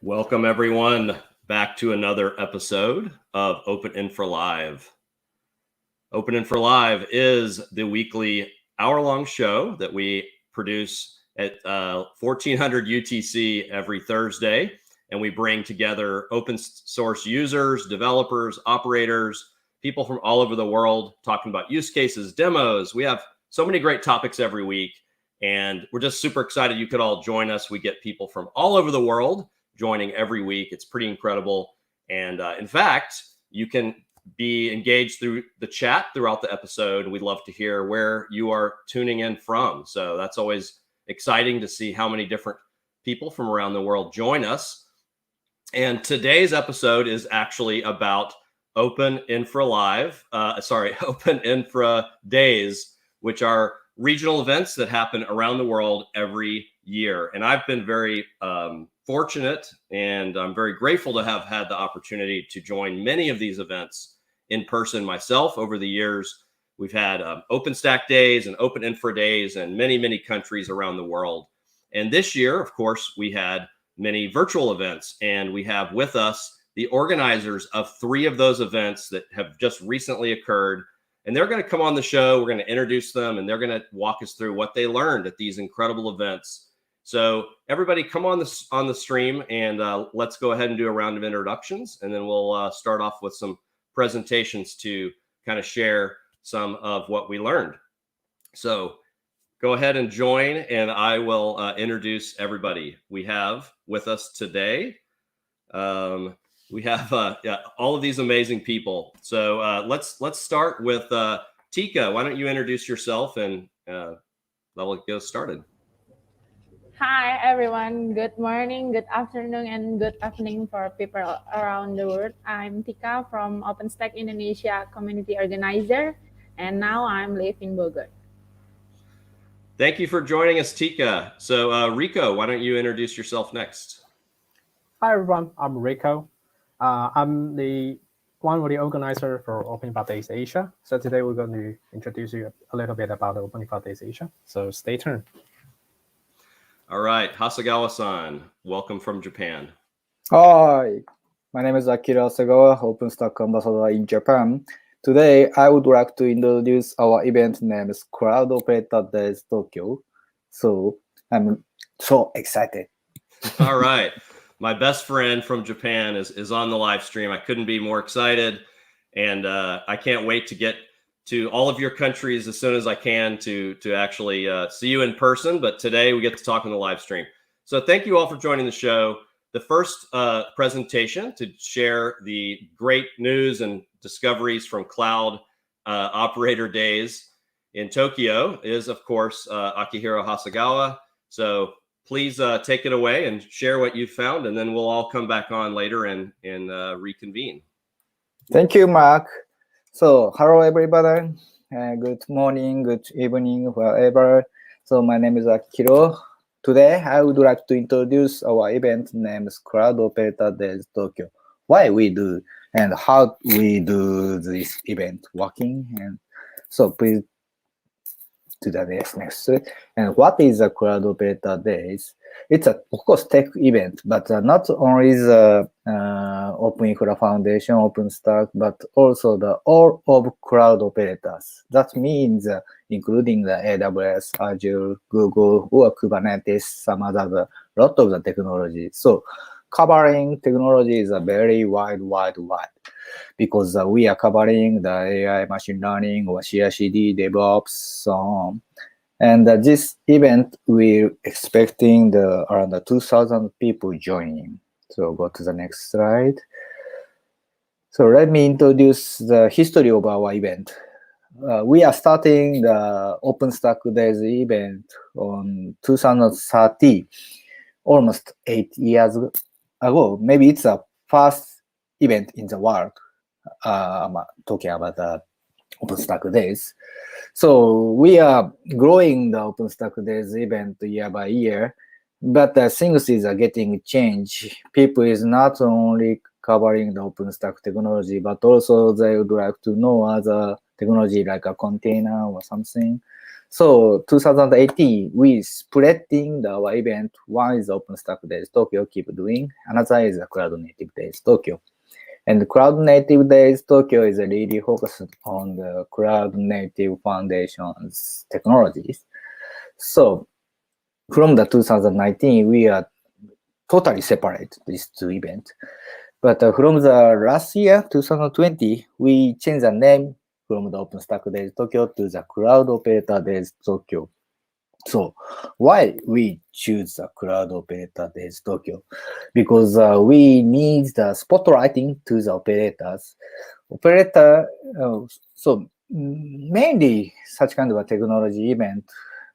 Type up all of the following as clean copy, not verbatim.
Welcome, everyone, back to another episode of OpenInfra Live. OpenInfra Live is the weekly hour-long show that we produce at 1400 UTC every Thursday, and we bring together open source users, developers, operators, people from all over the world talking about use cases, demos. We have so many great topics every week, and we're just super excited you could all join us. We get people from all over the world joining every week. It's pretty incredible. And in fact, you can be engaged through the chat throughout the episode. We'd love to hear where you are tuning in from. So that's always exciting to see how many different people from around the world join us. And today's episode is actually about OpenInfra Days, which are regional events that happen around the world every year. And I've been very fortunate, and I'm very grateful to have had the opportunity to join many of these events in person myself over the years. We've had OpenStack Days and OpenInfra Days in many, many countries around the world. And this year, of course, we had many virtual events, and we have with us the organizers of 3 of those events that have just recently occurred. And they're going to come on the show. We're going to introduce them, and they're going to walk us through what they learned at these incredible events. So everybody come on the stream, and let's go ahead and do a round of introductions, and then we'll start off with some presentations to kind of share some of what we learned. So go ahead and join, and I will introduce everybody. We have with us today, we have all of these amazing people. So let's start with Tika. Why don't you introduce yourself, and we'll get started. Hi, everyone. Good morning, good afternoon, and good evening for people around the world. I'm Tika from OpenStack Indonesia community organizer, and now I'm living in Bogor. Thank you for joining us, Tika. So Rico, why don't you introduce yourself next? Hi, everyone. I'm Rico. I'm one of the organizers for OpenInfra Days Asia. So today we're going to introduce you a little bit about OpenInfra Days Asia. So stay tuned. All right, Hasegawa-san, welcome from Japan. Hi, my name is Akihiro Hasegawa, OpenStack ambassador in Japan. Today, I would like to introduce our event named Cloud Operator Days Tokyo. So I'm so excited. All right, my best friend from Japan is on the live stream. I couldn't be more excited, and I can't wait to get to all of your countries as soon as I can to actually see you in person. But today we get to talk on the live stream. So thank you all for joining the show. The first presentation to share the great news and discoveries from Cloud Operator Days in Tokyo is, of course, Akihiro Hasegawa. So please take it away and share what you found, and then we'll all come back on later and reconvene. Thank you, Mark. So, hello everybody, good morning, good evening, wherever. So, my name is Akihiro. Today, I would like to introduce our event named Cloud Operator Days Tokyo. Why we do and how we do this event working. And so, please to the next. And what is a Cloud Operator Days? It's of course tech event, but not only the OpenInfra Foundation, OpenStack, but also all of cloud operators. That means including the AWS, Azure, Google, or Kubernetes, some other lot of the technology. So covering technology is a very wide, because we are covering the AI, machine learning, or CI/CD, DevOps, so on. And this event, we're expecting around 2,000 people joining. So go to the next slide. So let me introduce the history of our event. We are starting the OpenStack Days event on 2030, almost 8 years ago. Maybe it's the first event in the world. I'm talking about the OpenStack Days. So we are growing the OpenStack Days event year by year, but things is getting changed. People is not only covering the OpenStack technology, but also they would like to know other technology like a container or something. So 2018, we spreading our event. One is OpenStack Days Tokyo, keep doing. Another is the Cloud Native Days Tokyo. And the Cloud Native Days Tokyo is really focused on the Cloud Native Foundation's technologies. So from the 2019, we are totally separate these two events. But from the last year, 2020, we changed the name from the OpenStack Days Tokyo to the Cloud Operator Days Tokyo. So why we choose the Cloud Operator Days Tokyo? Because we need the spotlighting to the operators. So mainly such kind of a technology event,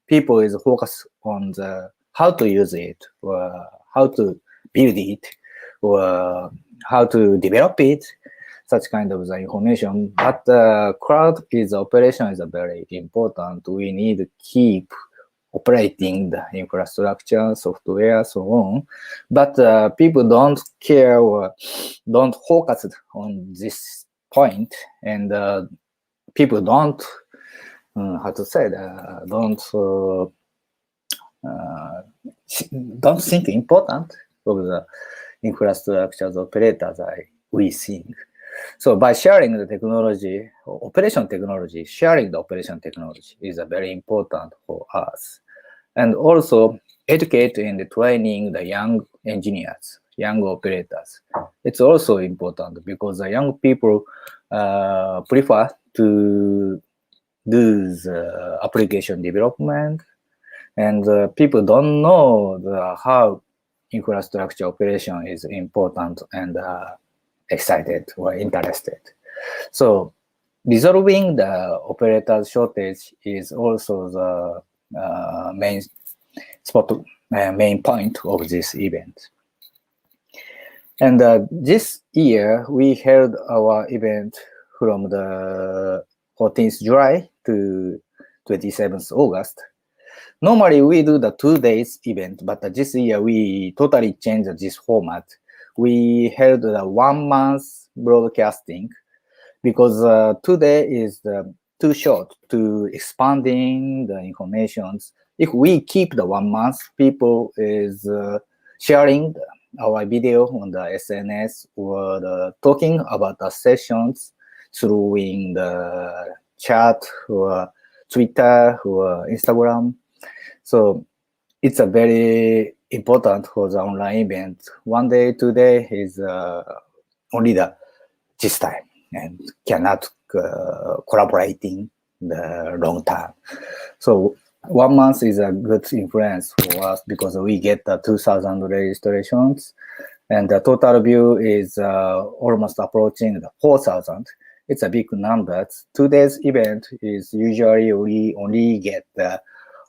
people is focused on the how to use it, or how to build it, or how to develop it, such kind of the information. But cloud is operation is very important. We need to keep operating the infrastructure, software, so on. But people don't care or don't focus on this point, and people don't don't think important of the infrastructure operators we think. So by sharing the technology, operation technology, sharing the operation technology is very important for us. And also educate and training the young engineers, young operators. It's also important because the young people prefer to do the application development, and people don't know how infrastructure operation is important and excited or interested. So resolving the operator shortage is also the main point of this event. And this year we held our event from the 14th July to 27th August. Normally we do the 2 days event, but this year we totally changed this format. We held the 1 month broadcasting because 2 days is too short to expanding the informations. If we keep the 1 month, people is sharing our video on the SNS or talking about the sessions through the chat or Twitter or Instagram. So it's a very important for the online event. 1 day, 2 day is only this time and cannot collaborating the long term. So 1 month is a good influence for us because we get 2,000 registrations and the total view is almost approaching 4,000. It's a big number. 2 days event is usually we only get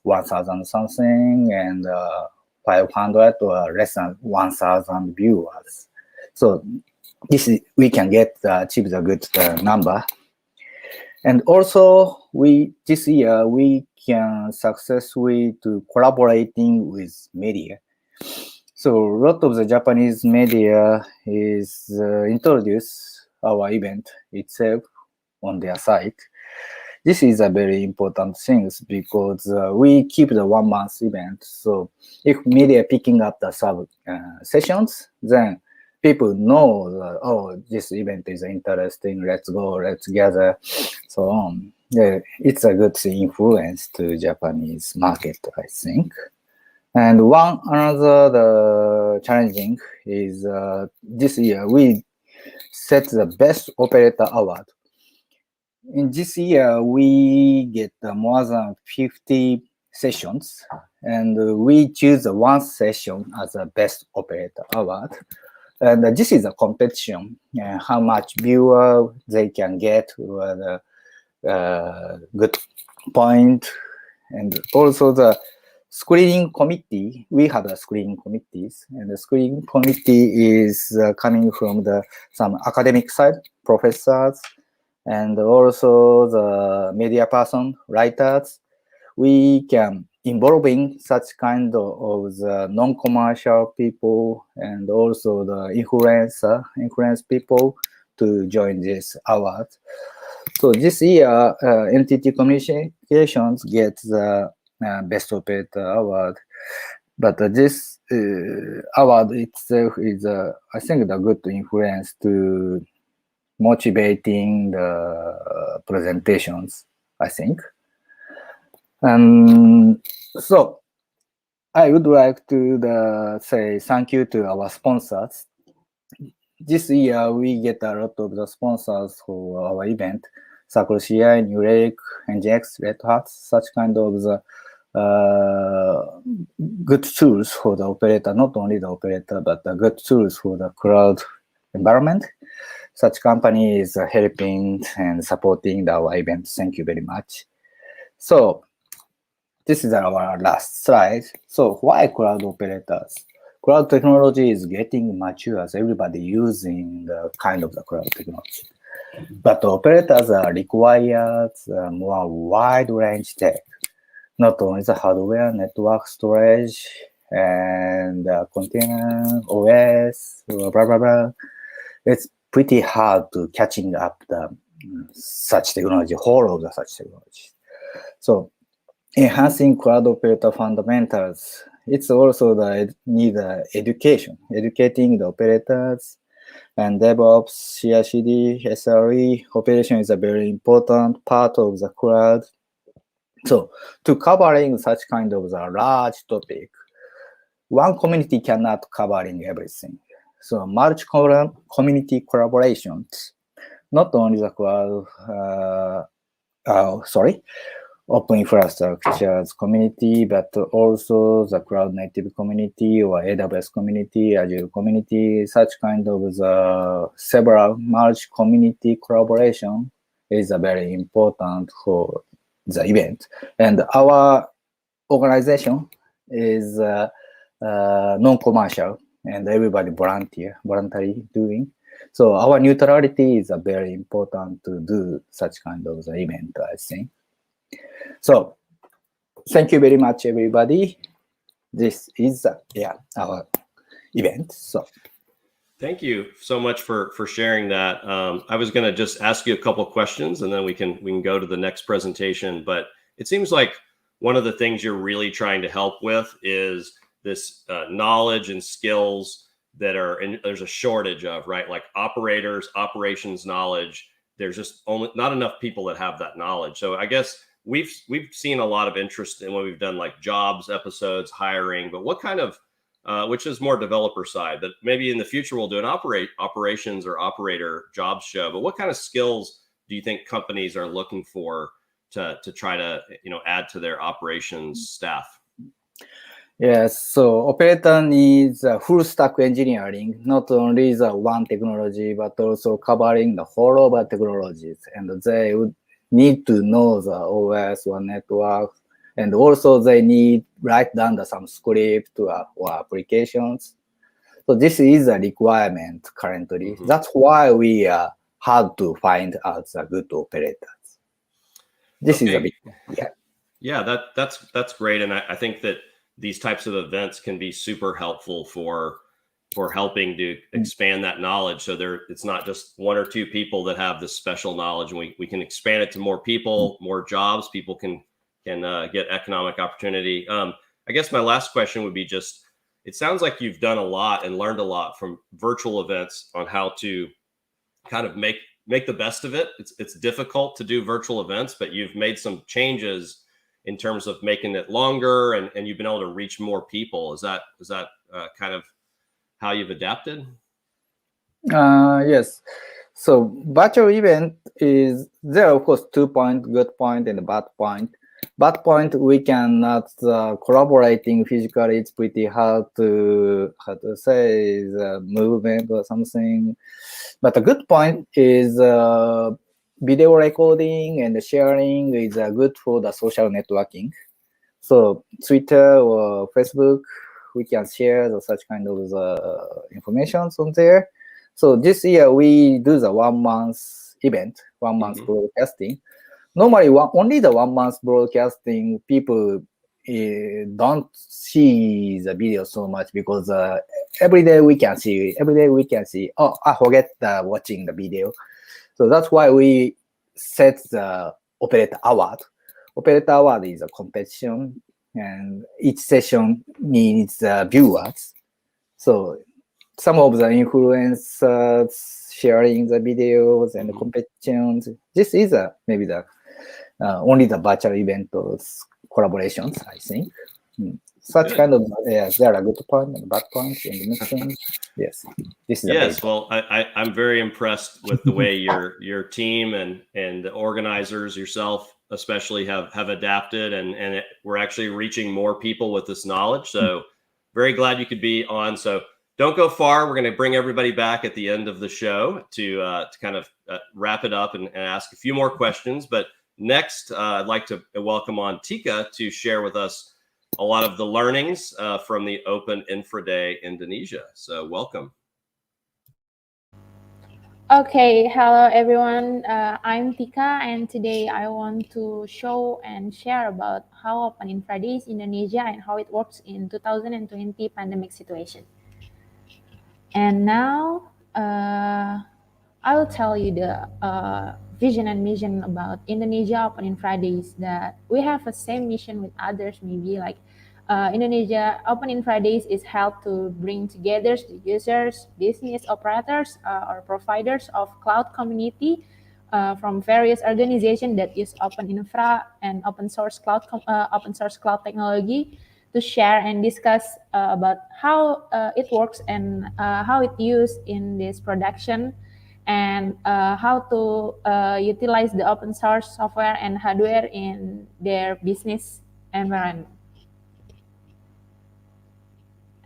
1,000 something and 500 or less than 1,000 viewers. So we can achieve the good number. And also this year we can successfully to collaborating with media. So a lot of the Japanese media is introduce our event itself on their site. This is a very important thing because we keep the 1 month event. So if media picking up the sub sessions, then people know this event is interesting. Let's go, let's gather, so on. Yeah, it's a good influence to Japanese market, I think. And another challenging is this year we set the best operator award. In this year, we get more than 50 sessions, and we choose one session as a best operator award. And this is a competition, how much viewer they can get, or the good point, and also the screening committee. We have a screening committees, and the screening committee is coming from some academic side, professors, and also the media person, writers. We can involving such kind of the non-commercial people and also the influence people to join this award. So this year, NTT Communications gets the Best Operator Award. But this award itself is, I think, the good influence to motivating the presentations, I think. And so I would like to say thank you to our sponsors. This year, we get a lot of the sponsors for our event, Circle CI, New Lake, NGX, Red Hat, such kind of the good tools for the operator, not only the operator, but the good tools for the cloud environment. Such company is helping and supporting our event. Thank you very much. So this is our last slide. So why cloud operators? Cloud technology is getting mature as everybody using the kind of the cloud technology. But operators are required more wide range tech. Not only the hardware, network, storage, and container, OS, blah, blah, blah. It's pretty hard to catching up the such technology, whole of the such technology. So enhancing cloud operator fundamentals, it's also the need education, educating the operators and DevOps, CI/CD, SRE. Operation is a very important part of the cloud. So to covering such kind of the large topic, one community cannot covering everything. So multi-community collaborations, not only the cloud, open infrastructures community, but also the cloud native community or AWS community, Azure community, such kind of the several multi-community collaboration is very important for the event. And our organization is non-commercial and everybody voluntarily doing. So our neutrality is very important to do such kind of the event, I think. So thank you very much, everybody. This is our event. So thank you so much for sharing that. I was going to just ask you a couple of questions, and then we can go to the next presentation. But it seems like one of the things you're really trying to help with is this knowledge and skills that there's a shortage of, right? Like operations knowledge. There's just not enough people that have that knowledge. So I guess we've seen a lot of interest in what we've done, like jobs episodes, hiring. But what kind of which is more developer side, but maybe in the future we'll do an operations or operator jobs show. But what kind of skills do you think companies are looking for to try to add to their operations staff? Yes, so operator needs full stack engineering, not only the one technology, but also covering the whole of the technologies. And they would need to know the OS or network. And also they need write down some script or applications. So this is a requirement currently. Mm-hmm. That's why we had to find out the good operators. This is a big, yeah. That's great, and I think that these types of events can be super helpful for helping to expand that knowledge. So it's not just one or two people that have this special knowledge, and we can expand it to more people, more jobs. People can get economic opportunity. I guess my last question would be just, it sounds like you've done a lot and learned a lot from virtual events on how to kind of make the best of it. It's difficult to do virtual events, but you've made some changes in terms of making it longer and you've been able to reach more people. Is that kind of how you've adapted? Yes. So virtual event is there, of course, 2 points, good point and bad point. Bad point, we cannot collaborating physically. It's pretty hard to, say, the movement or something. But the good point is video recording and sharing is good for the social networking. So Twitter or Facebook, we can share such kind of information on there. So this year we do the 1 month event, 1 month broadcasting. Normally, only the 1 month broadcasting, people don't see the video so much because every day we can see, oh, I forget watching the video. So that's why we set the Operator Award. Operator Award is a competition, and each session needs viewers. So some of the influencers sharing the videos and the competitions. This is maybe the only the virtual event collaborations, I think. Such Good. kind of, there are good points and bad points in the mixing. Yes, this is Yes. Well, I'm very impressed with the way your team and the organizers, yourself especially, have adapted, and we're actually reaching more people with this knowledge. So very glad you could be on. So don't go far. We're going to bring everybody back at the end of the show to kind of wrap it up and ask a few more questions. But next, I'd like to welcome on Tika to share with us a lot of the learnings from the OpenInfra Day Indonesia. So welcome. Okay, hello everyone. I'm Tika, and today I want to show and share about how OpenInfra Days Indonesia and how it works in 2020 pandemic situation. And now I will tell you the vision and mission about Indonesia OpenInfra Days, that we have the same mission with others, maybe like Indonesia OpenInfra Days is held to bring together the users, business operators, or providers of cloud community from various organizations that use OpenInfra and open source cloud technology to share and discuss about how it works and how it used in this production, and how to utilize the open source software and hardware in their business environment.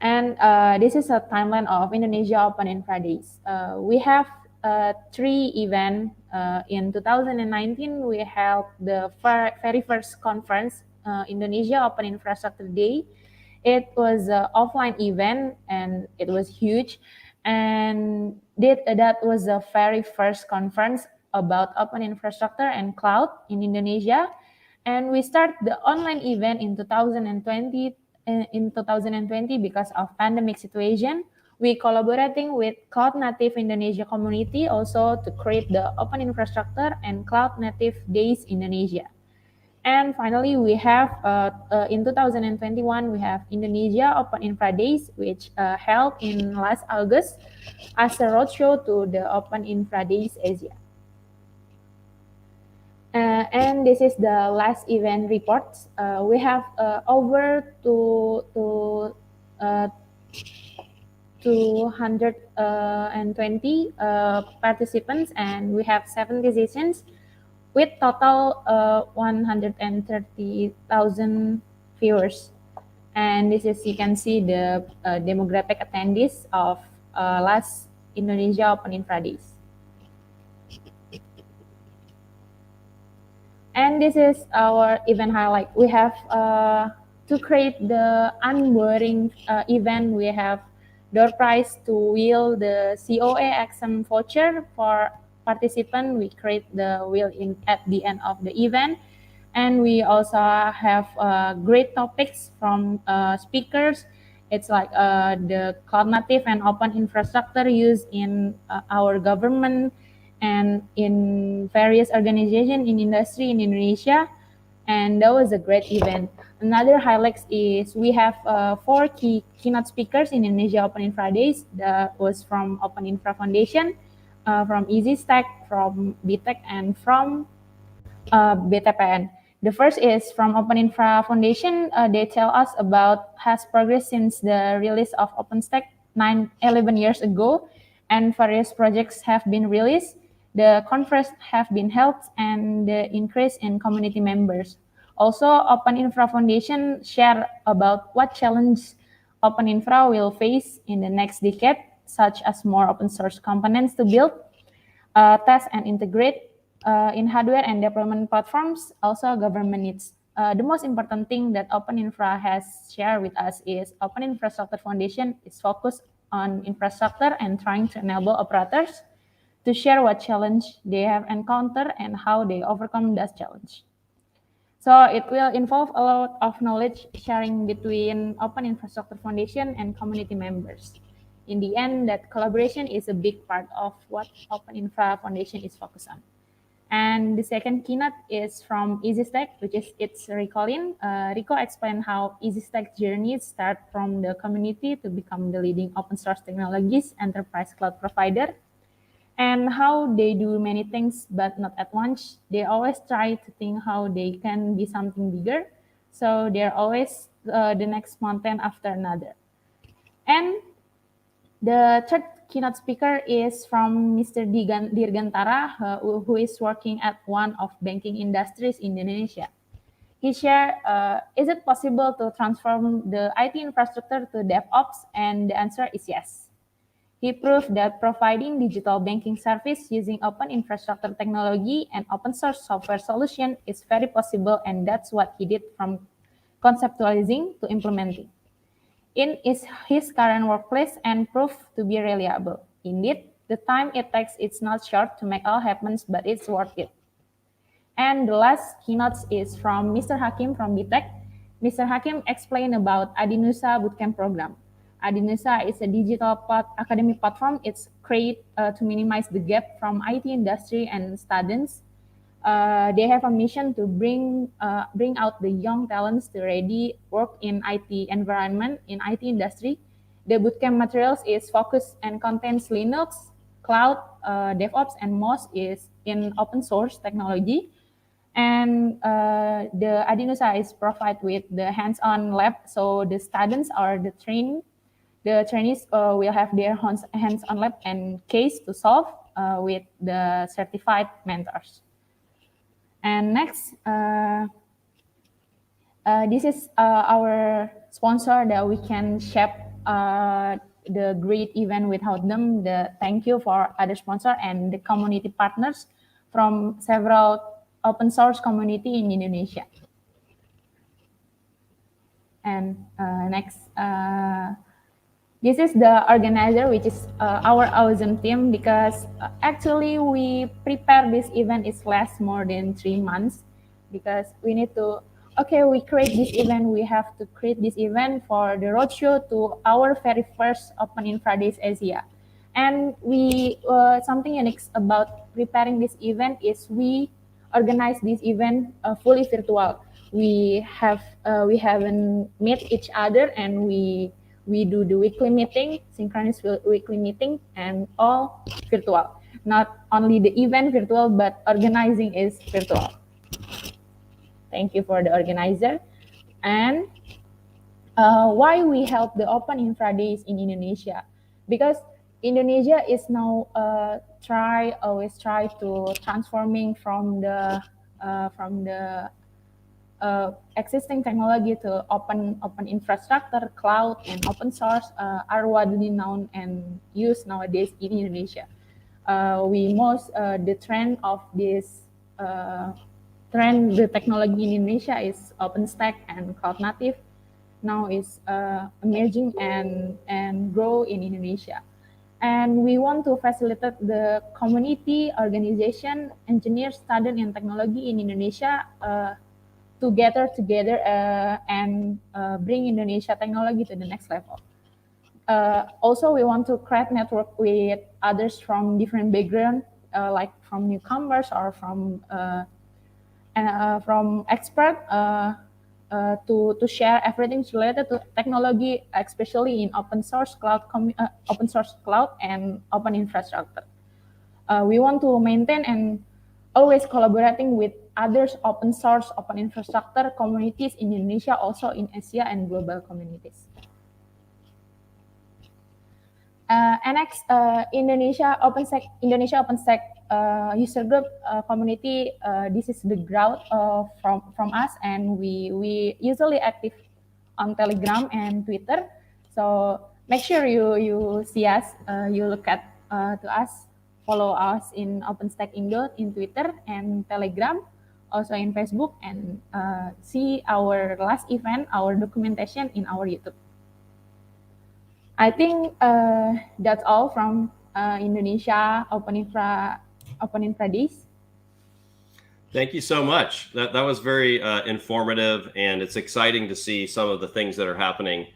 And this is a timeline of Indonesia OpenInfra Days. We have 3 events. In 2019, we held the very first conference, Indonesia Open Infrastructure Day. It was an offline event, and it was huge. And that was the very first conference about open infrastructure and cloud in Indonesia. And we start the online event in 2020 because of pandemic situation. We collaborating with Cloud Native Indonesia community also to create the Open Infrastructure and Cloud Native Days Indonesia. And finally, we have in 2021, we have Indonesia Open Infra Days, which held in last August as a roadshow to the Open Infra Days Asia. And this is the last event reports. We have over 220 participants, and we have 7 decisions with total 130,000 viewers. And this is, you can see the demographic attendees of last Indonesia Open Infra Days. And this is our event highlight. We have to create the unboring event. We have door prize to wheel the COA XM voucher for participant. We create the wheel at the end of the event. And we also have great topics from speakers. It's like the cloud native and open infrastructure used in our government and in various organizations in industry in Indonesia. And that was a great event. Another highlight is we have 4 keynote speakers in Indonesia Open Infra Days. That was from OpenInfra Foundation, from EasyStack, from BTech, and from BTPN. The first is from OpenInfra Foundation. They tell us about has progressed since the release of OpenStack 11 years ago, and various projects have been released. The conference have been held, and the increase in community members. Also, OpenInfra Foundation share about what challenge OpenInfra will face in the next decade, such as more open source components to build, test, and integrate in hardware and deployment platforms. Also, government needs. The most important thing that OpenInfra has shared with us is Open Infrastructure Foundation is focused on infrastructure and trying to enable operators to share what challenge they have encountered and how they overcome that challenge. So it will involve a lot of knowledge sharing between Open Infrastructure Foundation and community members. In the end, that collaboration is a big part of what Open Infra Foundation is focused on. And the second keynote is from EasyStack, which is it's Rico Lin. Rico explained how EasyStack journey start from the community to become the leading open source technologies enterprise cloud provider, and how they do many things, but not at once. They always try to think how they can be something bigger. So they're always the next mountain after another. And the third keynote speaker is from Mr. Dirgantara, who is working at one of banking industries in Indonesia. He shared, is it possible to transform the IT infrastructure to DevOps? And the answer is yes. He proved that providing digital banking service using open infrastructure technology and open source software solution is very possible, and that's what he did from conceptualizing to implementing in his current workplace and proved to be reliable. Indeed, the time it takes is not short to make all happen, but it's worth it. And the last keynote is from Mr. Hakim from BTech. Mr. Hakim explained about Adinusa Bootcamp program. Adinusa is a digital academic platform. It's created to minimize the gap from IT industry and students. They have a mission to bring out the young talents to ready work in IT environment in IT industry. The bootcamp materials is focused and contains Linux, cloud, DevOps, and most is in open source technology. And the Adinusa is provided with the hands-on lab, so the students are the trainees will have their hands-on lab and case to solve with the certified mentors. And next, this is our sponsor that we can shape the great event without them. Thank you for other sponsor and the community partners from several open source community in Indonesia. And next, this is the organizer, which is our awesome team, because actually we prepare this event is less more than 3 months, because we need to, we create this event, we have to create this event for the roadshow to our very first OpenInfra Days Asia. And we something unique about preparing this event is we organize this event fully virtual. We haven't met each other, and we do the weekly meeting, synchronous weekly meeting, and all virtual. Not only the event virtual, but organizing is virtual. Thank you for the organizer. And why we help the OpenInfra Days in Indonesia? Because Indonesia is now always try to transforming from the existing technology to open infrastructure, cloud, and open source are widely known and used nowadays in Indonesia. The trend of this the technology in Indonesia is OpenStack and cloud native. Now is emerging and grow in Indonesia. And we want to facilitate the community, organization, engineers, students, and technology in Indonesia to gather together and bring Indonesia technology to the next level. Also, we want to create network with others from different background, like from newcomers or from expert to share everything related to technology, especially in open source cloud and open infrastructure. We want to maintain and always collaborating with others open source, open infrastructure communities in Indonesia, also in Asia and global communities. And next, Indonesia OpenStack user group community. This is the growth from us, and we usually active on Telegram and Twitter. So make sure you see us, you look at to us, follow us in OpenStack Indo in Twitter and Telegram, also in Facebook, and see our last event, our documentation in our YouTube. I think that's all from Indonesia OpenInfra Days. Thank you so much. That was very informative, and it's exciting to see some of the things that are happening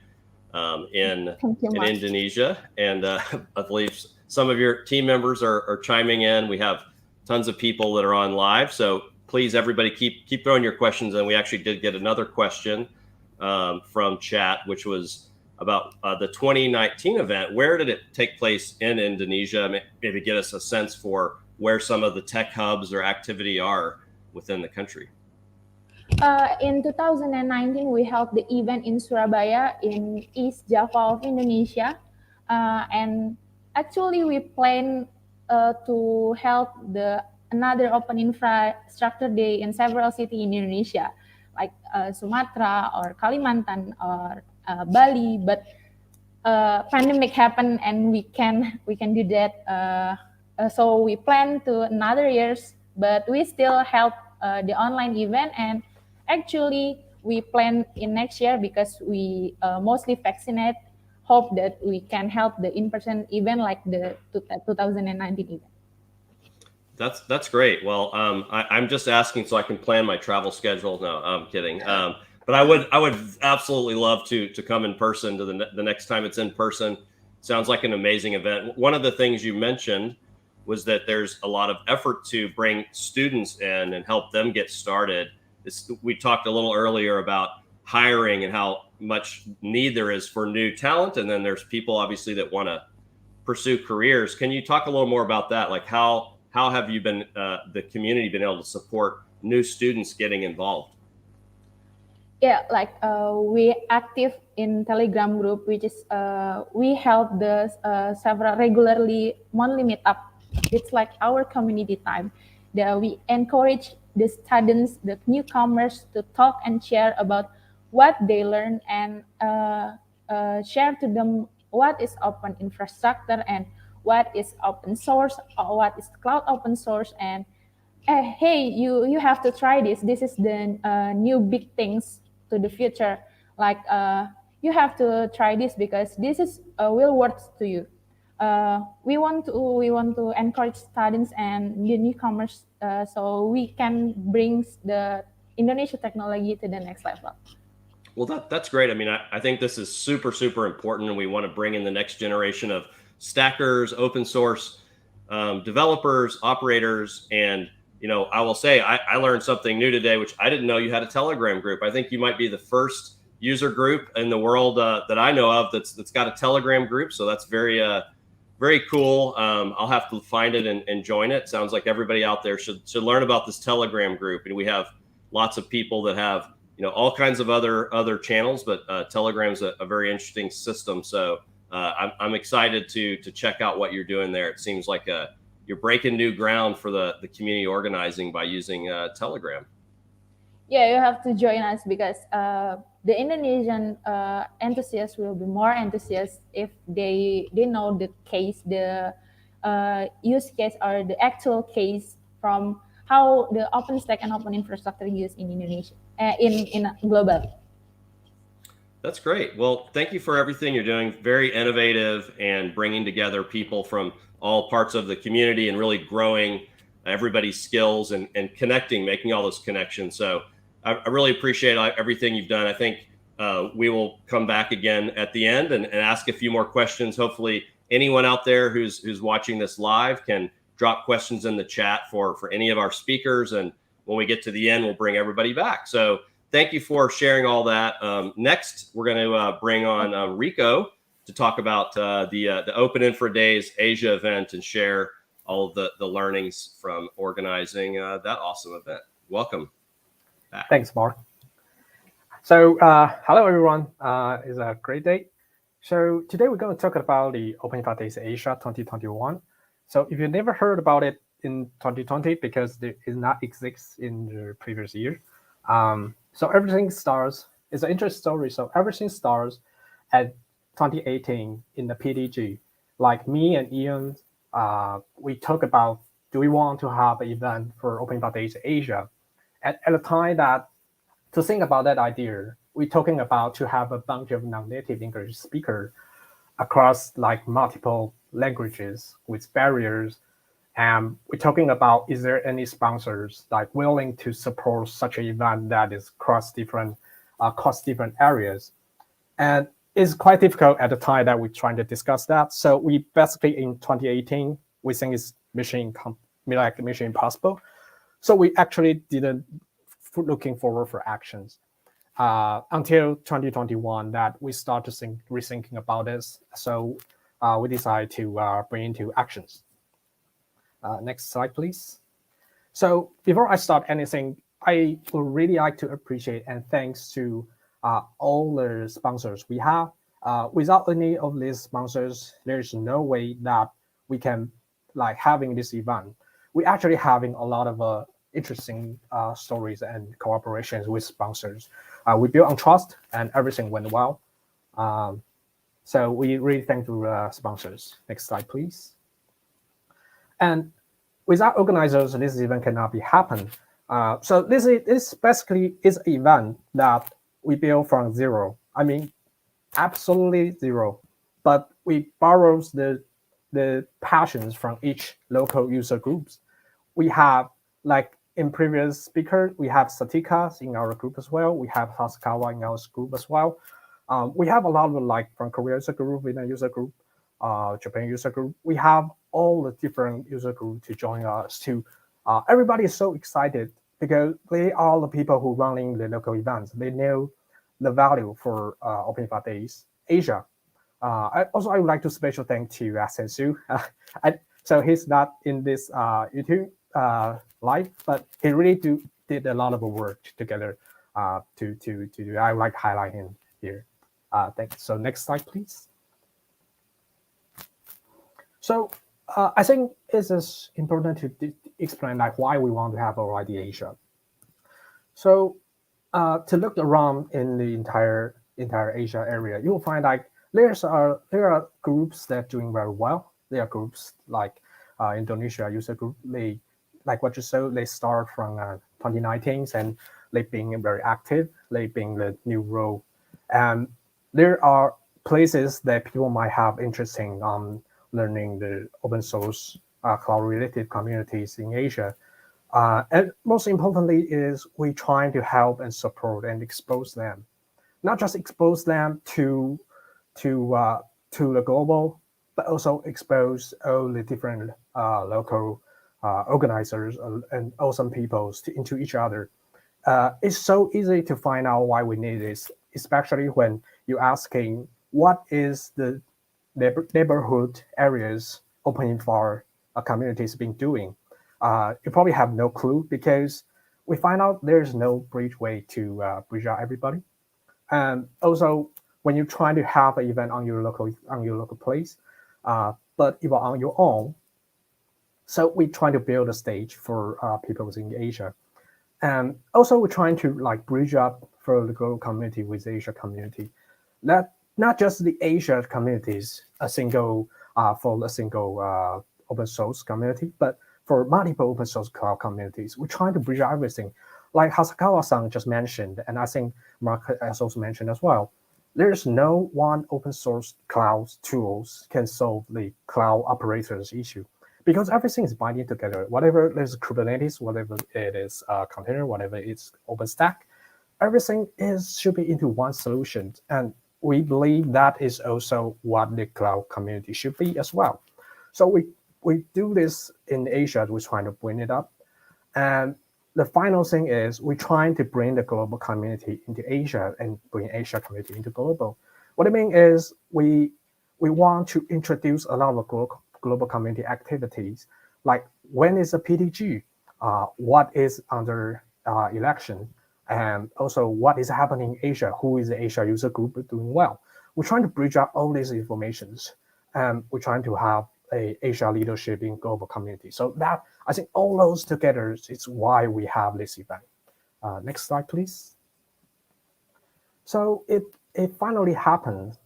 in Indonesia. And I believe some of your team members are chiming in. We have tons of people that are on live. So please, everybody, keep throwing your questions. And we actually did get another question from chat, which was about the 2019 event. Where did it take place in Indonesia? Maybe get us a sense for where some of the tech hubs or activity are within the country. In 2019, we held the event in Surabaya in East Java of Indonesia. And actually, we plan to hold another Open Infrastructure Day in several cities in Indonesia, like Sumatra or Kalimantan or Bali. But pandemic happened, and we can do that. So we plan to another years, but we still held the online event. And actually, we plan in next year because we mostly vaccinate. Hope that we can help the in-person event like the 2019 event. That's great. Well, I'm just asking so I can plan my travel schedule. No, I'm kidding. But I would absolutely love to come in person to the next time it's in person. Sounds like an amazing event. One of the things you mentioned was that there's a lot of effort to bring students in and help them get started. We talked a little earlier about hiring and how much need there is for new talent. And then there's people obviously that want to pursue careers. Can you talk a little more about that? Like how have you been, the community been able to support new students getting involved? Yeah, like we active in Telegram group, which is we held the several regularly monthly meetup. It's like our community time. We encourage the students, the newcomers, to talk and share about what they learn and share to them what is open infrastructure and what is open source or what is cloud open source. And hey, you have to try this. This is the new big things to the future. Like you have to try this because this is will work to you. We want to encourage students and the newcomers so we can bring the Indonesia technology to the next level. Well, that's great. I mean, I think this is super, super important, and we want to bring in the next generation of stackers, open source developers, operators. And, I will say I learned something new today, which I didn't know you had a Telegram group. I think you might be the first user group in the world that I know of that's got a Telegram group. So that's very, very cool. I'll have to find it and join it. Sounds like everybody out there should learn about this Telegram group. And we have lots of people that have, all kinds of other channels, but Telegram's a very interesting system. So I'm excited to check out what you're doing there. It seems like you're breaking new ground for the community organizing by using Telegram. Yeah, you have to join us because the Indonesian enthusiasts will be more enthusiastic if they know the case, the use case or the actual case from how the OpenStack and open infrastructure used in Indonesia, in global. That's great. Well, thank you for everything you're doing. Very innovative and bringing together people from all parts of the community and really growing everybody's skills and connecting, making all those connections. So I really appreciate everything you've done. I think we will come back again at the end and ask a few more questions. Hopefully anyone out there who's watching this live can drop questions in the chat for any of our speakers. And when we get to the end, we'll bring everybody back. So thank you for sharing all that. Next, we're going to bring on Rico to talk about the OpenInfra Days Asia event and share all of the learnings from organizing that awesome event. Welcome back. Thanks, Mark. So hello, everyone. It's a great day. So today we're going to talk about the OpenInfra Days Asia 2021. So if you never heard about it in 2020, because it did not exist in the previous year, so everything starts, it's an interesting story. So everything starts at 2018 in the PDG. Like me and Ian, we talk about, do we want to have an event for OpenInfra Days Asia? At the time that, to think about that idea, we're talking about to have a bunch of non-native English speakers across like multiple languages with barriers. And we're talking about, is there any sponsors like willing to support such an event that is across different areas? And it's quite difficult at the time that we're trying to discuss that. So we basically in 2018, we think it's mission like Mission Impossible. So we actually didn't looking forward for actions until 2021 that we start to rethinking about this. So we decided to bring into actions. Next slide, please. So before I start anything, I would really like to appreciate and thanks to all the sponsors we have. Without any of these sponsors, there's no way that we can like having this event. We actually having a lot of interesting stories and collaborations with sponsors. We built on trust and everything went well. So we really thank the sponsors. Next slide, please. And without organizers, this event cannot be happen. So this basically is an event that we built from zero. I mean, absolutely zero. But we borrow the passions from each local user groups. We have, like in previous speaker, we have Tika in our group as well. We have Hasegawa in our group as well. We have a lot of like from Korea user group, Vietnam user group, Japan user group. We have all the different user group to join us too. Everybody is so excited because they are the people who running the local events. They know the value for OpenInfra Days Asia. I would like to special thank to Sensu. So he's not in this YouTube live, but he really did a lot of work together to do. I would like to highlight him here. Thanks. So next slide, please. So I think it is important to explain like why we want to have OID Asia. So to look around in the entire Asia area, you will find like there are groups that are doing very well. There are groups like Indonesia user group. They like what you saw. They start from 2019 and they being very active. They being the new role, and there are places that people might have interest in learning the open source cloud-related communities in Asia. And most importantly is we trying to help and support and expose them, not just expose them to the global, but also expose all the different local organizers and awesome people into each other. It's so easy to find out why we need this, especially when you're asking what is the neighborhood areas OpenInfra communities been doing. You probably have no clue because we find out there's no bridgeway to bridge out everybody. And also, when you're trying to have an event on your local place, but you are on your own, so we try to build a stage for people in Asia. And also, we're trying to like bridge up for the global community with the Asia community. Not just the Asia communities, for a single open source community, but for multiple open source cloud communities. We're trying to bridge everything. Like Hasegawa-san just mentioned, and I think Mark has also mentioned as well, there's no one open source cloud tools can solve the cloud operators issue because everything is binding together. Whatever there's Kubernetes, whatever it is container, whatever it's OpenStack, everything should be into one solution. And we believe that is also what the cloud community should be as well. So we do this in Asia, we're trying to bring it up. And the final thing is we're trying to bring the global community into Asia and bring Asia community into global. What I mean is we want to introduce a lot of global community activities, like when is a PDG, what is under election, and also what is happening in Asia, who is the Asia user group doing well. We're trying to bridge up all these informations, and we're trying to have a Asia leadership in global community. So that, I think all those together is why we have this event. Next slide, please. So it finally happened.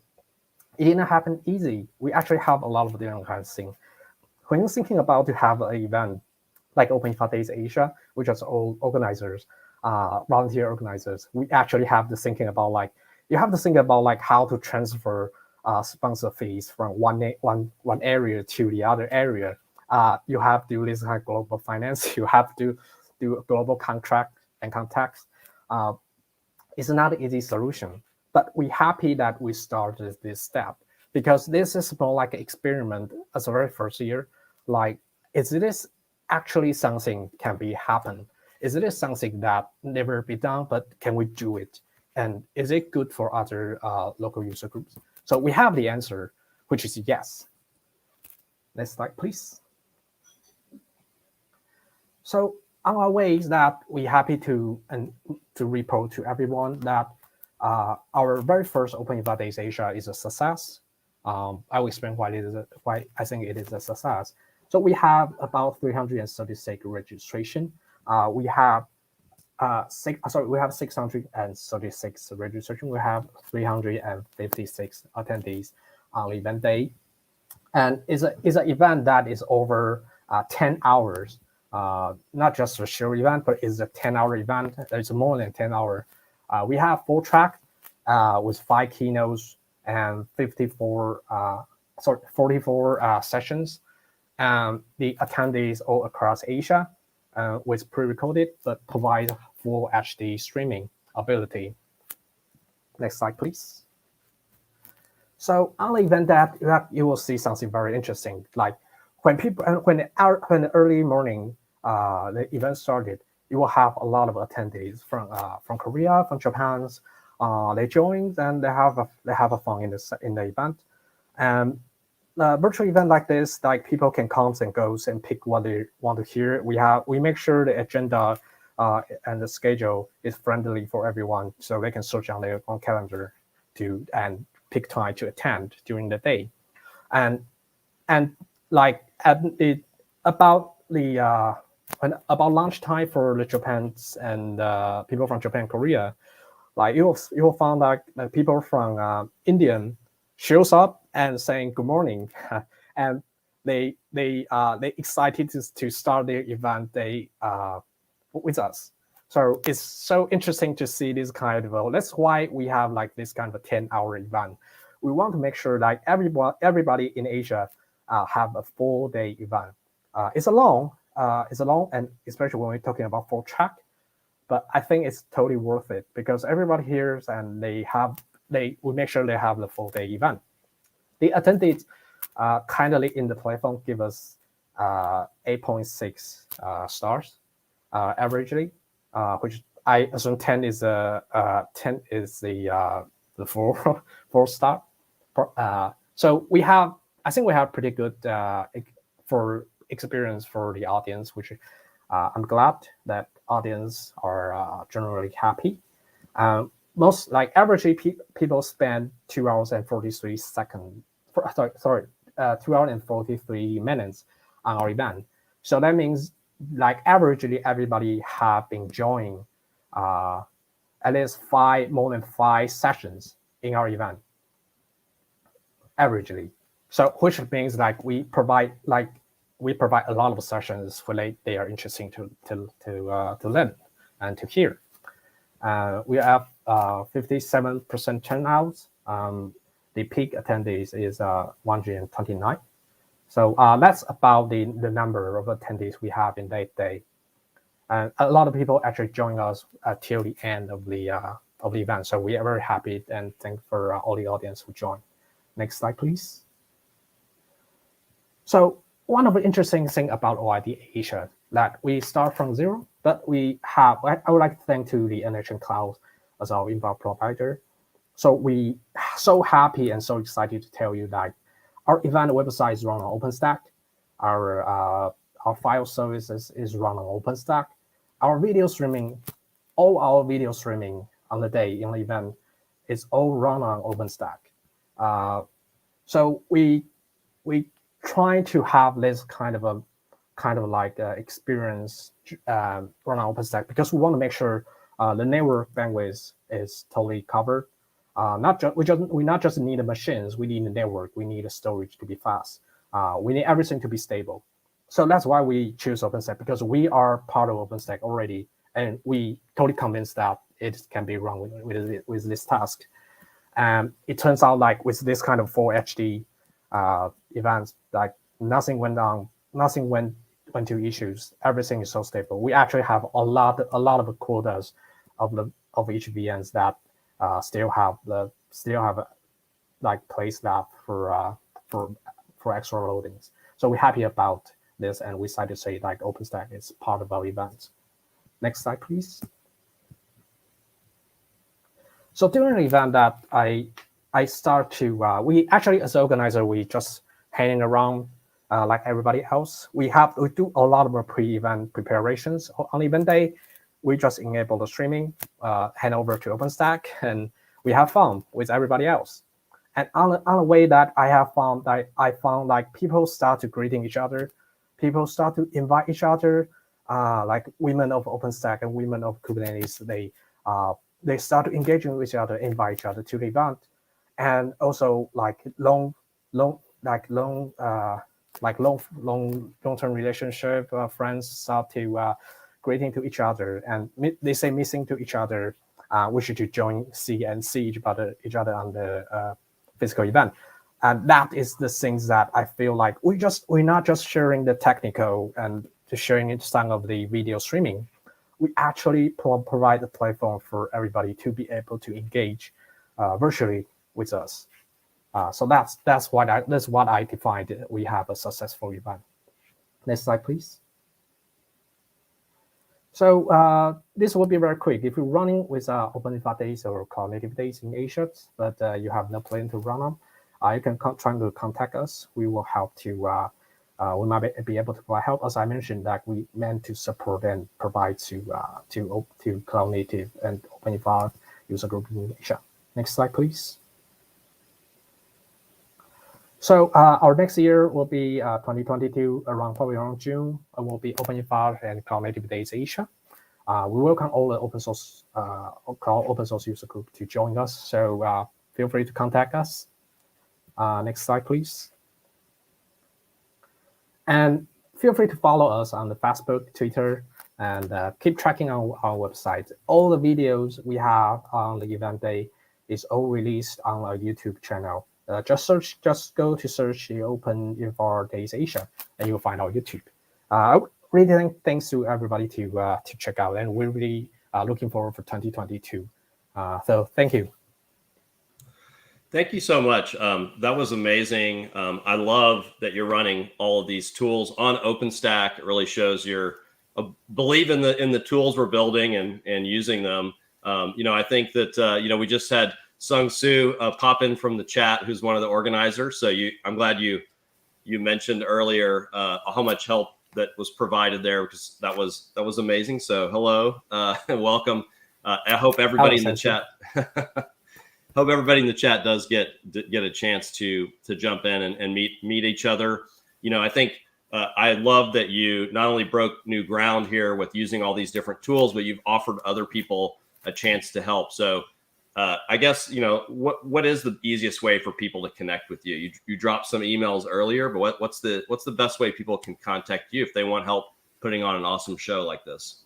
It didn't happen easy. We actually have a lot of different kinds of things. When you're thinking about to have an event like OpenInfra Days Asia, which is all organizers, volunteer organizers, we actually have to thinking about like, you have to think about like how to transfer sponsor fees from one area to the other area. You have to do this kind of global finance. You have to do a global contract and contacts. It's not an easy solution, but we're happy that we started this step because this is more like an experiment as the very first year. Like, is this actually something can be happen? Is it something that never be done, but can we do it? And is it good for other local user groups? So we have the answer, which is yes. Next slide, please. So on our ways that we're happy to report to everyone that our very first OpenInfra Days Asia is a success. I will explain why I think it is a success. So we have about 336 registration. We have 636 registration. We have 356 attendees on the event day, and is an event that is over 10 hours. Not just a show event, but it's a 10-hour event. It's more than 10 hours. We have 4 tracks with 5 keynotes and 44 sessions. The attendees all across Asia with pre-recorded, but provide full HD streaming ability. Next slide, please. So on the event that you will see something very interesting, like when the early morning the event started, you will have a lot of attendees from Korea, from Japan. They joined and they have a fun in the event. And virtual event like this, like people can come and go and pick what they want to hear. We make sure the agenda and the schedule is friendly for everyone, so they can search on their own calendar and pick time to attend during the day. And like about lunchtime for the Japans and people from Japan, Korea, like you will find like people from Indian shows up and saying good morning, and they excited to start their event day with us. So it's so interesting to see this kind of. That's why we have like this kind of a 10-hour event. We want to make sure that everybody in Asia have a full day event. It's a long, and especially when we're talking about 4 track, but I think it's totally worth it because everybody hears and we make sure they have the full day event. The attendees kindly in the platform give us 8.6 stars averagely, which I assume 10 is the 4 star. So I think we have pretty good for experience for the audience, which I'm glad that audience are generally happy. Most like averagely people spend 2 hours and 43 seconds. 2 hours and 43 minutes on our event. So that means like averagely everybody have been joining at least more than 5 sessions in our event. Averagely, so which means like we provide a lot of sessions for they are interesting to learn and to hear. We have 57% turnouts. The peak attendees is 129. So that's about the number of attendees we have in that day. And a lot of people actually join us till the end of the event. So we are very happy and thankful for all the audience who joined. Next slide, please. So one of the interesting things about OID Asia that we start from zero, but I would like to thank to the NHN Cloud as our infra provider. So we so happy and so excited to tell you that our event website is run on OpenStack. Our file services is run on OpenStack. Our video streaming, all our video streaming on the day in the event is all run on OpenStack. So we try to have this kind of experience run on OpenStack because we want to make sure the network bandwidth is totally covered. We not just need the machines, we need the network, we need the storage to be fast. We need everything to be stable. So that's why we choose OpenStack, because we are part of OpenStack already, and we totally convinced that it can be run with this task. And it turns out like with this kind of full HD events, like nothing went down, nothing went to issues. Everything is so stable. We actually have a lot of quotas of each VMs that still have like place left for extra loadings. So we're happy about this, and we decided to say like OpenStack is part of our event. Next slide, please. So during the event that I start to, we actually as an organizer, we just hanging around like everybody else. We do a lot of pre-event preparations. On event day, we just enable the streaming, hand over to OpenStack, and we have fun with everybody else. And on a way that I found like people start to greeting each other, people start to invite each other, like women of OpenStack and women of Kubernetes, they start to engage with each other, invite each other to the event, and also like long-term relationship, friends start to greeting to each other, and they say missing to each other, wishing to join, see each other on the physical event. And that is the things that I feel like we're not just sharing the technical and just sharing some of the video streaming. We actually provide a platform for everybody to be able to engage virtually with us. So that's what I defined. We have a successful event. Next slide, please. So this will be very quick. If you're running with OpenInfra Days or Cognitive Days in Asia, but you have no plan to run them, you can try to contact us. We will help to. We might be able to provide help. As I mentioned, that we meant to support and provide to Cloud Native and OpenInfra user group in Asia. Next slide, please. So our next year will be 2022, probably around June. Will be OpenInfra and Cloud Native Days Asia. We welcome all the open source user group to join us. So feel free to contact us. Next slide, please. And feel free to follow us on the Facebook, Twitter, and keep tracking on our website. All the videos we have on the event day is all released on our YouTube channel. Just go to search the OpenInfra Days Asia, and you'll find our YouTube. Really thanks to everybody to check out, and we're really looking forward for 2022. So thank you. Thank you so much. That was amazing. I love that you're running all of these tools on OpenStack. It really shows your belief in the tools we're building and using them. I think that we just had Sung Soo pop in from the chat, who's one of the organizers. So I'm glad you mentioned earlier how much help that was provided there, because that was amazing. So hello and welcome. I hope everybody in the chat. Hope everybody in the chat does get a chance to jump in and meet each other. I think I love that you not only broke new ground here with using all these different tools, but you've offered other people a chance to help. So I guess, what is the easiest way for people to connect with you? You dropped some emails earlier, but what's the best way people can contact you if they want help putting on an awesome show like this?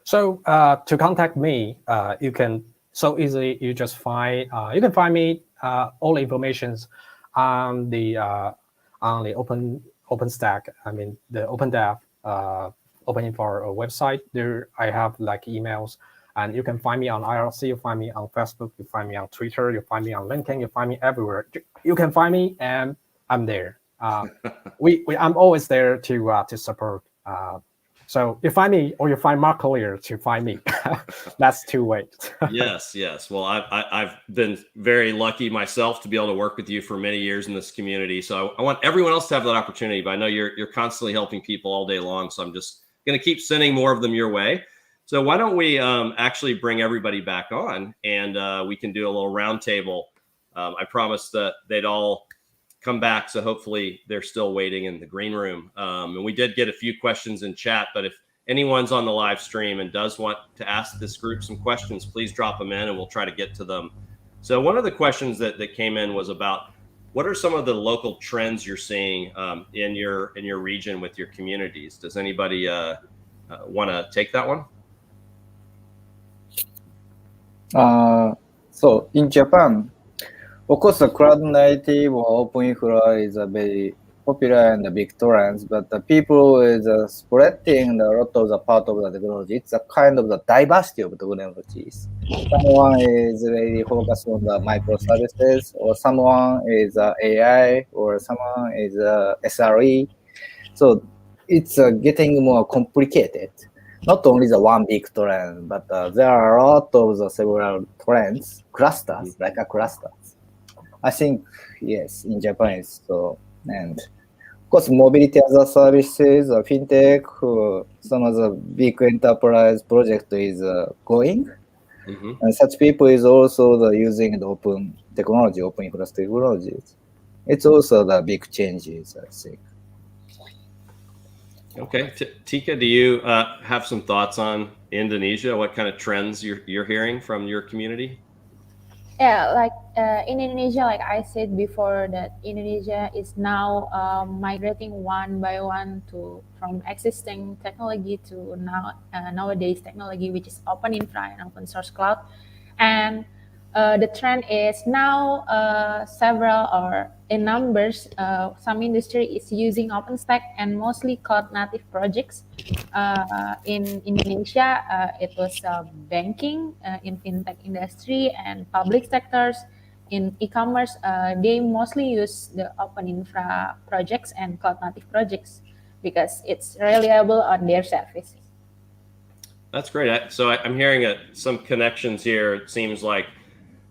So to contact me, you can so easily. You just find you can find me all the informations on the OpenStack. I mean the OpenDev OpenInfra website. There I have like emails. And you can find me on IRC, you find me on Facebook, you find me on Twitter, you find me on LinkedIn, you find me everywhere. You can find me, and I'm there. I'm always there to support. So you find me, or you find Mark Collier to find me. That's two ways. Yes. Well, I've been very lucky myself to be able to work with you for many years in this community. So I want everyone else to have that opportunity. But I know you're constantly helping people all day long. So I'm just going to keep sending more of them your way. So why don't we actually bring everybody back on, and we can do a little roundtable. I promised that they'd all come back, so hopefully they're still waiting in the green room. And we did get a few questions in chat, but if anyone's on the live stream and does want to ask this group some questions, please drop them in and we'll try to get to them. So one of the questions that came in was about what are some of the local trends you're seeing in your region with your communities? Does anybody want to take that one? So in Japan, of course, the cloud native or open infra is a very popular and a big trend, but the people is spreading a lot of the part of the technology. It's a kind of the diversity of the technologies. Someone is really focused on the microservices, or someone is AI, or someone is SRE. So it's getting more complicated. Not only the one big trend, but there are a lot of the several trends, clusters, like a clusters. I think, yes, in Japan it's so. And of course, mobility as a services, fintech, some of the big enterprise project is going. And such people is also using the open technology, open infra technologies. It's also the big changes, I think. Okay, Tika, do you have some thoughts on Indonesia? What kind of trends you're hearing from your community? Yeah, like in Indonesia, like I said before, that Indonesia is now migrating one by one from existing technology to nowadays technology, which is open infra and open source cloud. And the trend is now several or in numbers, some industry is using OpenStack and mostly cloud native projects. In Indonesia, it was banking, in fintech industry and public sectors. In e-commerce, they mostly use the open infra projects and cloud native projects because it's reliable on their service. That's great. So I'm hearing some connections here. It seems like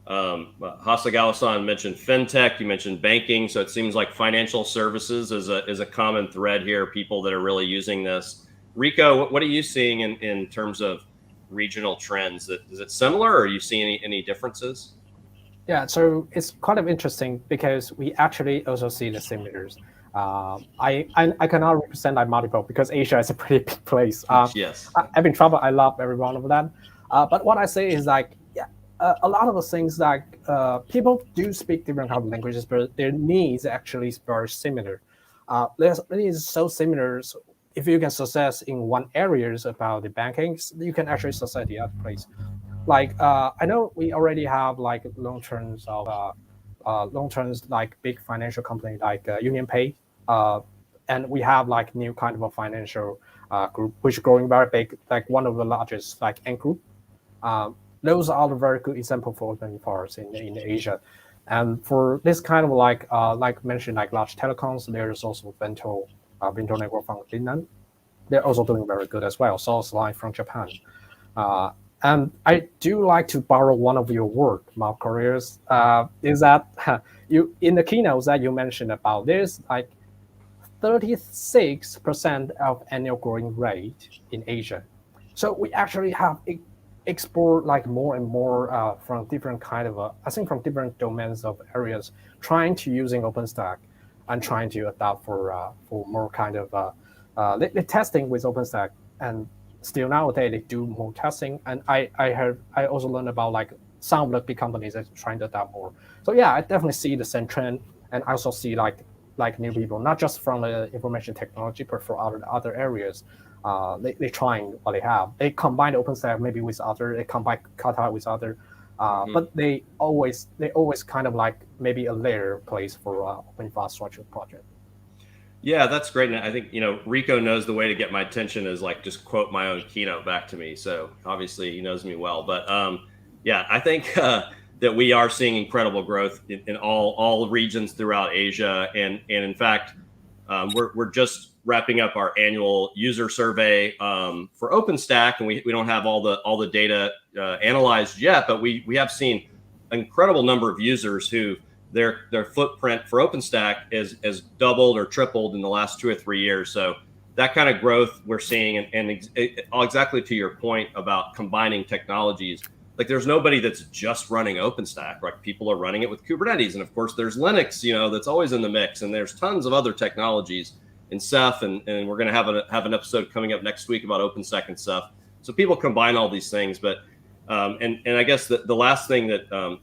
Hasegawa-san mentioned fintech, you mentioned banking, so it seems like financial services is a common thread here, people that are really using this. Rico, what are you seeing in terms of regional trends? Is it similar, or are you seeing any differences? Yeah, so it's kind of interesting because we actually also see the similars. I cannot represent like multiple because Asia is a pretty big place. Yes. I've been traveling. I love every one of them. But what I say is like, a lot of the things like people do speak different kind of languages, but their needs actually are similar. Their needs so similar. So if you can success in one areas about the banking, you can actually success the other place. Like I know we already have like long terms like big financial company like UnionPay, and we have like new kind of a financial group which is growing very big, like one of the largest like Ant Group. Those are the very good example for open parts in Asia. And for this kind of like mentioned like large telecoms, there's also Bento Network from Finland. They're also doing very good as well. Sourceline from Japan. And I do like to borrow one of your work, Mark Colliers, is that you in the keynotes that you mentioned about this, like 36% of annual growing rate in Asia. So we actually have explored like more and more from different kind of, I think from different domains of areas, trying to using OpenStack and trying to adapt for more kind of the testing with OpenStack. And still nowadays they do more testing, and I also learned about like some of the big companies that are trying to adapt more. So yeah, I definitely see the same trend, and I also see like new people, not just from the information technology, but for other areas. They trying what they have. They combine OpenStack maybe with other. They combine Kata with other, but they always kind of like maybe a layer place for open infrastructure project. Yeah, that's great. And I think, Rico knows the way to get my attention is like just quote my own keynote back to me. So obviously he knows me well. But yeah, I think that we are seeing incredible growth in all regions throughout Asia. And in fact, we're just wrapping up our annual user survey for OpenStack. And we don't have all the data analyzed yet, but we have seen an incredible number of users who their footprint for OpenStack has doubled or tripled in the last 2 or 3 years. So that kind of growth we're seeing, and exactly to your point about combining technologies, like there's nobody that's just running OpenStack, right? People are running it with Kubernetes, and of course there's Linux, that's always in the mix, and there's tons of other technologies in Ceph, and we're going to have an episode coming up next week about OpenStack and Ceph. So people combine all these things, but and I guess the last thing that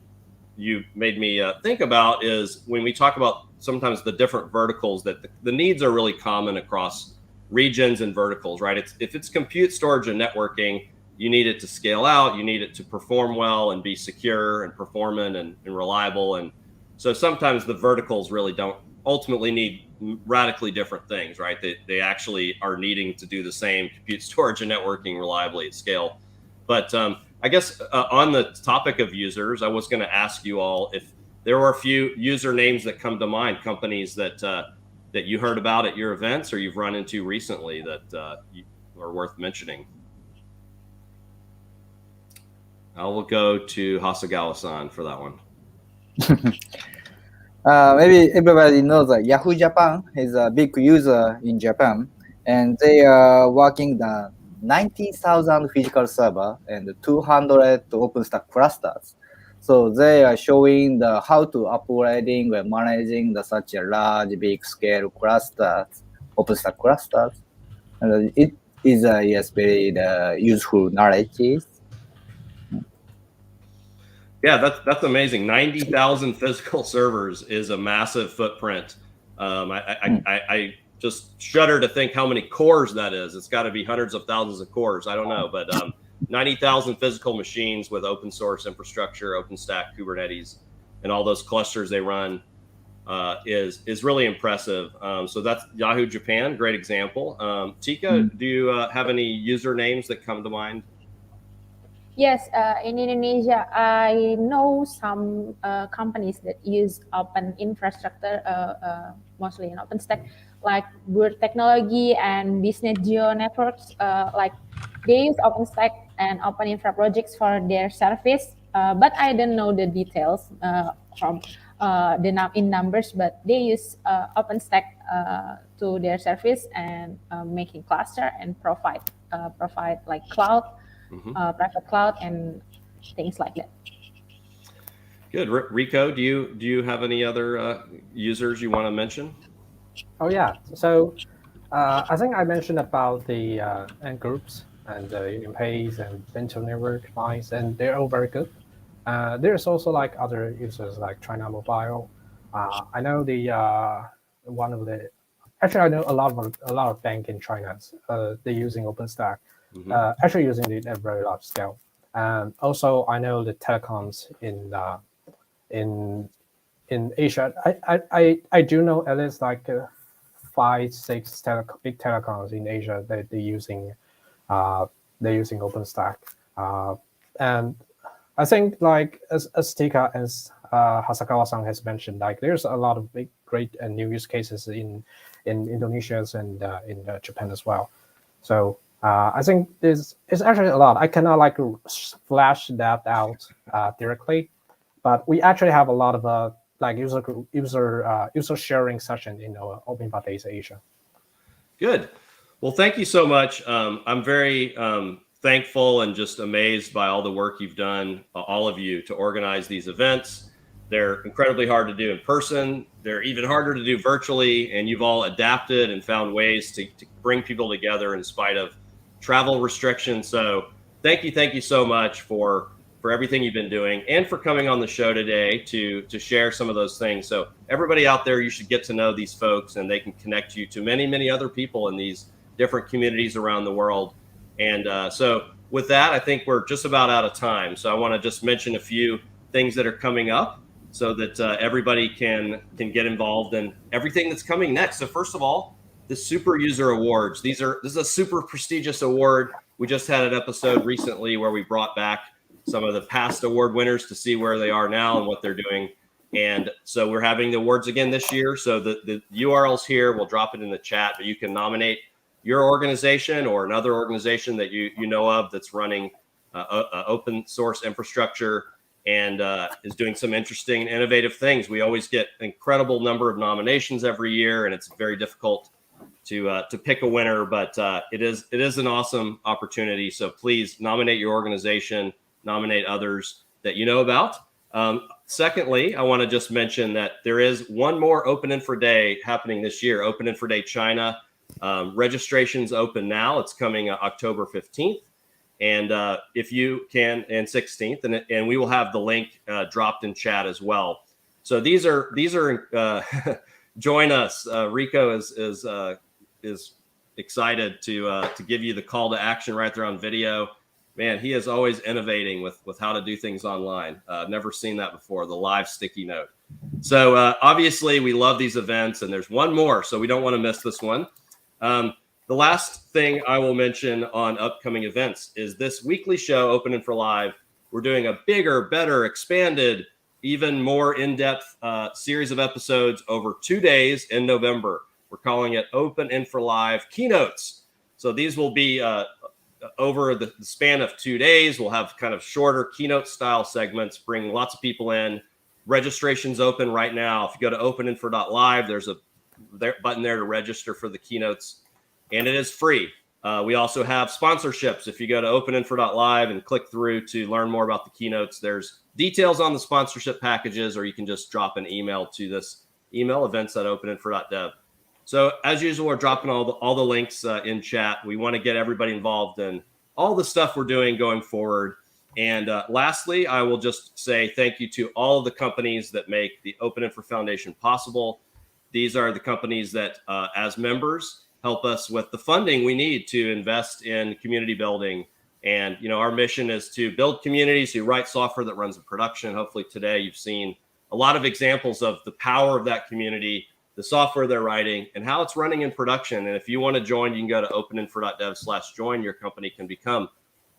you made me think about is when we talk about sometimes the different verticals, that the needs are really common across regions and verticals, right? If it's compute, storage, and networking, you need it to scale out, you need it to perform well and be secure and performant and reliable. And so sometimes the verticals really don't ultimately need radically different things, right? They actually are needing to do the same compute, storage, and networking reliably at scale. But I guess on the topic of users, I was going to ask you all if there were a few user names that come to mind, companies that that you heard about at your events or you've run into recently that are worth mentioning? I will go to Hasegawa-san for that one. Maybe everybody knows that Yahoo Japan is a big user in Japan, and they are working the 90,000 physical server and 200 OpenStack clusters. So they are showing the how to operating or managing the such a large, big scale clusters, OpenStack clusters. And it is yes, very useful knowledge. Yeah, that's amazing. 90,000 physical servers is a massive footprint. I just shudder to think how many cores that is. It's got to be hundreds of thousands of cores. I don't know, but 90,000 physical machines with open source infrastructure, OpenStack, Kubernetes, and all those clusters they run is really impressive. So that's Yahoo Japan, great example. Tika, do you have any user names that come to mind? Yes, in Indonesia, I know some companies that use open infrastructure, mostly in OpenStack, like Word Technology and Business Geo Networks. Like they use OpenStack and OpenInfra projects for their service, but I don't know the details from in numbers. But they use OpenStack to their service and making cluster and provide like cloud. Private cloud and things like that. Good. Rico, do you have any other users you want to mention? Oh yeah. So I think I mentioned about the end groups and Unipace and Bento Network lines, and they're all very good. There's also like other users like China Mobile. I know the one of the actually I know a lot of bank in China. They're using OpenStack. Actually using it at very large scale. And also I know the telecoms in Asia. I do know at least like 5-6 big telecoms in Asia that they're using OpenStack. And I think like as Tika and Hasegawa-san has mentioned, like there's a lot of big, great and new use cases in Indonesia and in Japan as well. So I think it's actually a lot. I cannot like flash that out directly, but we actually have a lot of like user sharing session in our OpenInfra Days Asia. Good. Well, thank you so much. I'm very thankful and just amazed by all the work you've done, all of you, to organize these events. They're incredibly hard to do in person. They're even harder to do virtually, and you've all adapted and found ways to bring people together in spite of travel restrictions. So thank you so much for everything you've been doing and for coming on the show today to share some of those things. So everybody out there, you should get to know these folks, and they can connect you to many other people in these different communities around the world. And so with that, I think we're just about out of time. So I want to just mention a few things that are coming up so that everybody can get involved in everything that's coming next. So first of all, the Super User Awards. This is a super prestigious award. We just had an episode recently where we brought back some of the past award winners to see where they are now and what they're doing. And so we're having the awards again this year. So the URL's here. We'll drop it in the chat, but you can nominate your organization or another organization that you know of that's running open source infrastructure and is doing some interesting and innovative things. We always get an incredible number of nominations every year, and it's very difficult to pick a winner, but it is an awesome opportunity. So please nominate your organization, nominate others that you know about. Secondly, I want to just mention that there is one more OpenInfra Day happening this year, OpenInfra Day China. Registration's open now. It's coming October 15th. And if you can, and 16th, and we will have the link dropped in chat as well. So these are join us. Rico is excited to give you the call to action right there on video. Man, he is always innovating with how to do things online. Never seen that before, the live sticky note. So obviously we love these events, and there's one more, so we don't want to miss this one. The last thing I will mention on upcoming events is this weekly show, OpenInfra Live. We're doing a bigger, better, expanded, even more in-depth series of episodes over 2 days in November. We're calling it OpenInfra Live Keynotes. So these will be over the span of 2 days. We'll have kind of shorter keynote style segments, bring lots of people in. Registration's open right now. If you go to openinfra.live, there's a button there to register for the keynotes, and it is free. We also have sponsorships. If you go to openinfra.live and click through to learn more about the keynotes, there's details on the sponsorship packages, or you can just drop an email to this email, events@openinfra.dev. So as usual, we're dropping all the links in chat. We want to get everybody involved in all the stuff we're doing going forward. And lastly, I will just say thank you to all of the companies that make the OpenInfra Foundation possible. These are the companies that, as members, help us with the funding we need to invest in community building. And, you know, our mission is to build communities who write software that runs in production. Hopefully today you've seen a lot of examples of the power of that community, the software they're writing, and how it's running in production. And if you want to join, you can go to openinfra.dev/join. Your company can become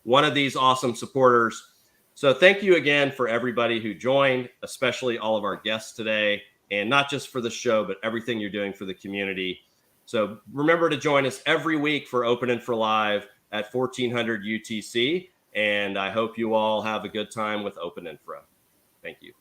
one of these awesome supporters. So thank you again for everybody who joined, especially all of our guests today, and not just for the show, but everything you're doing for the community. So remember to join us every week for OpenInfra Live at 1400 UTC. And I hope you all have a good time with OpenInfra. Thank you.